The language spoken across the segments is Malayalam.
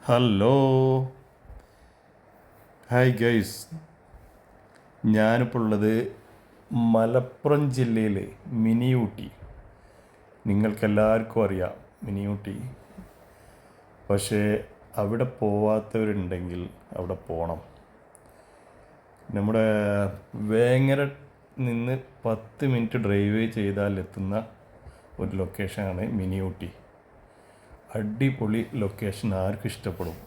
Hello, hi guys. ഞാനിപ്പോൾ ഉള്ളത് മലപ്പുറം ജില്ലയിലെ മിനി ഊട്ടി. നിങ്ങൾക്കെല്ലാവർക്കും അറിയാം മിനി ഊട്ടി. പക്ഷേ അവിടെ പോവാത്തവരുണ്ടെങ്കിൽ അവിടെ പോകണം. നമ്മുടെ വേങ്ങര നിന്ന് 10 മിനിറ്റ് ഡ്രൈവ് ചെയ്താൽ എത്തുന്ന ഒരു ലൊക്കേഷനാണ് മിനി ഊട്ടി. അടിപൊളി ലൊക്കേഷൻ, ആർക്കും ഇഷ്ടപ്പെടും.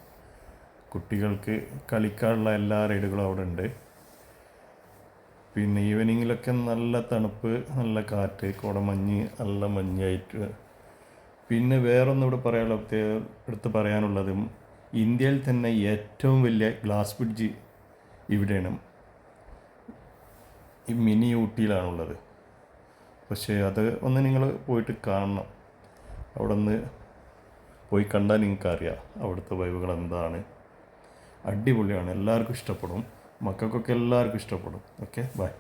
കുട്ടികൾക്ക് കളിക്കാനുള്ള എല്ലാ റൈഡുകളും അവിടെ ഉണ്ട്. പിന്നെ ഈവനിങ്ങിലൊക്കെ നല്ല തണുപ്പ്, നല്ല കാറ്റ്, കോടമഞ്ഞ്, നല്ല മഞ്ഞായിട്ട്. പിന്നെ വേറൊന്നും ഇവിടെ എടുത്ത് പറയാനുള്ളതും, ഇന്ത്യയിൽ തന്നെ ഏറ്റവും വലിയ ഗ്ലാസ് ബ്രിഡ്ജ് ഇവിടെയാണ്, ഈ മിനി ഊട്ടിയിലാണുള്ളത്. പക്ഷേ അത് ഒന്ന് നിങ്ങൾ പോയിട്ട് കാണണം. അവിടെ നിന്ന് പോയി കണ്ടാൽ നിങ്ങൾക്കറിയാം അവിടുത്തെ വൈബുകൾ എന്താണ്. അടിപൊളിയാണ്, എല്ലാവർക്കും ഇഷ്ടപ്പെടും. മക്കൾക്കൊക്കെ എല്ലാവർക്കും ഇഷ്ടപ്പെടും. Okay, by.